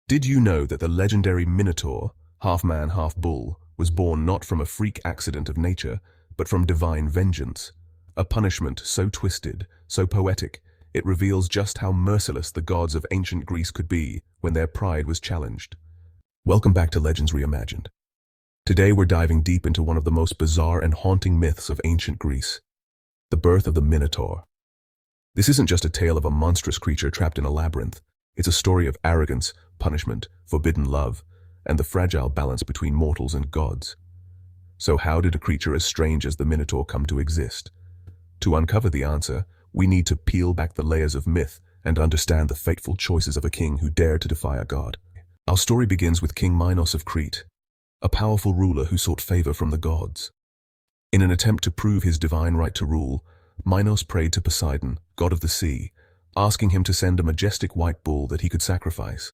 Did you know that the legendary Minotaur, half man, half bull, was born not from a freak accident of nature, but from divine vengeance? A punishment so twisted, so poetic, it reveals just how merciless the gods of ancient Greece could be when their pride was challenged. Welcome back to Legends Reimagined. Today we're diving deep into one of the most bizarre and haunting myths of ancient Greece, the birth of the Minotaur. This isn't just a tale of a monstrous creature trapped in a labyrinth. It's a story of arrogance, punishment, forbidden love, and the fragile balance between mortals and gods. So how did a creature as strange as the Minotaur come to exist? To uncover the answer, we need to peel back the layers of myth and understand the fateful choices of a king who dared to defy a god. Our story begins with King Minos of Crete, a powerful ruler who sought favor from the gods. In an attempt to prove his divine right to rule, Minos prayed to Poseidon, god of the sea, asking him to send a majestic white bull that he could sacrifice.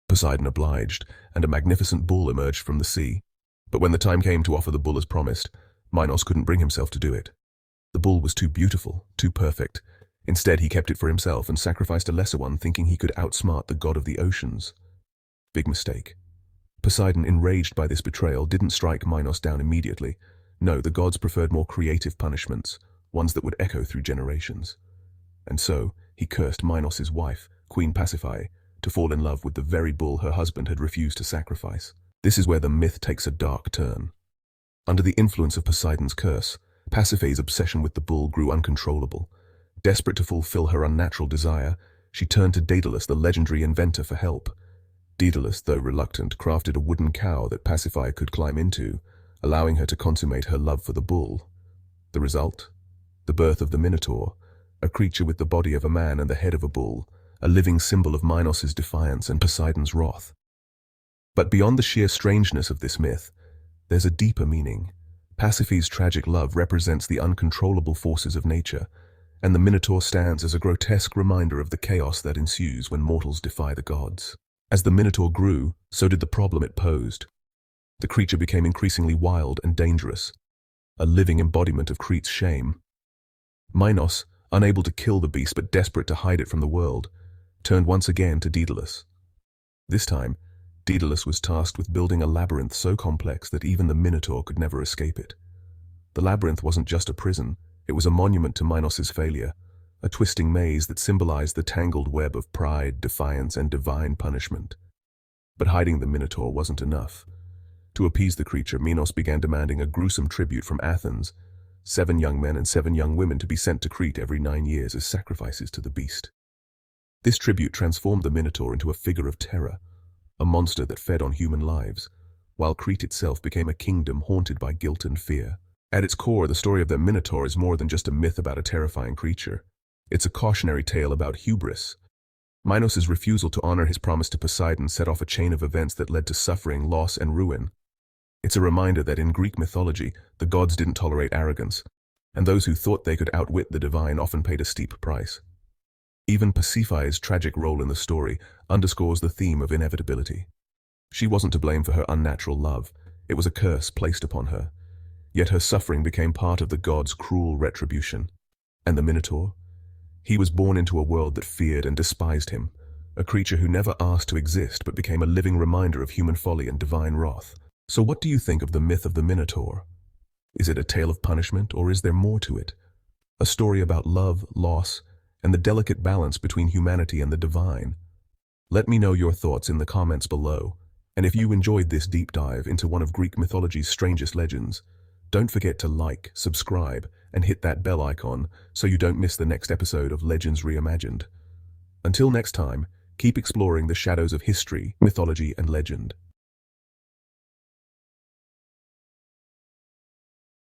Poseidon obliged, and a magnificent bull emerged from the sea. But when the time came to offer the bull as promised, Minos couldn't bring himself to do it. The bull was too beautiful, too perfect. Instead, he kept it for himself and sacrificed a lesser one, thinking he could outsmart the god of the oceans. Big mistake. Poseidon, enraged by this betrayal, didn't strike Minos down immediately. No, the gods preferred more creative punishments, ones that would echo through generations. And so, he cursed Minos' wife, Queen Pasiphaë, to fall in love with the very bull her husband had refused to sacrifice. This is where the myth takes a dark turn. Under the influence of Poseidon's curse, Pasiphae's obsession with the bull grew uncontrollable. Desperate to fulfill her unnatural desire, she turned to Daedalus, the legendary inventor, for help. Daedalus, though reluctant, crafted a wooden cow that Pasiphae could climb into, allowing her to consummate her love for the bull. The result? The birth of the Minotaur, a creature with the body of a man and the head of a bull, a living symbol of Minos' defiance and Poseidon's wrath. But beyond the sheer strangeness of this myth, there's a deeper meaning. Pasiphae's tragic love represents the uncontrollable forces of nature, and the Minotaur stands as a grotesque reminder of the chaos that ensues when mortals defy the gods. As the Minotaur grew, so did the problem it posed. The creature became increasingly wild and dangerous, a living embodiment of Crete's shame. Minos, unable to kill the beast but desperate to hide it from the world, turned once again to Daedalus. This time, Daedalus was tasked with building a labyrinth so complex that even the Minotaur could never escape it. The labyrinth wasn't just a prison, it was a monument to Minos' failure, a twisting maze that symbolized the tangled web of pride, defiance, and divine punishment. But hiding the Minotaur wasn't enough. To appease the creature, Minos began demanding a gruesome tribute from Athens, 7 young men and 7 young women to be sent to Crete every 9 years as sacrifices to the beast. This tribute transformed the Minotaur into a figure of terror, a monster that fed on human lives, while Crete itself became a kingdom haunted by guilt and fear. At its core, the story of the Minotaur is more than just a myth about a terrifying creature. It's a cautionary tale about hubris. Minos' refusal to honor his promise to Poseidon set off a chain of events that led to suffering, loss, and ruin. It's a reminder that in Greek mythology, the gods didn't tolerate arrogance, and those who thought they could outwit the divine often paid a steep price. Even Pasiphae's tragic role in the story underscores the theme of inevitability. She wasn't to blame for her unnatural love, it was a curse placed upon her. Yet her suffering became part of the gods' cruel retribution. And the Minotaur? He was born into a world that feared and despised him, a creature who never asked to exist but became a living reminder of human folly and divine wrath. So what do you think of the myth of the Minotaur? Is it a tale of punishment, or is there more to it? A story about love, loss, and the delicate balance between humanity and the divine? Let me know your thoughts in the comments below. And if you enjoyed this deep dive into one of Greek mythology's strangest legends, don't forget to like, subscribe, and hit that bell icon so you don't miss the next episode of Legends Reimagined. Until next time, keep exploring the shadows of history, mythology, and legend.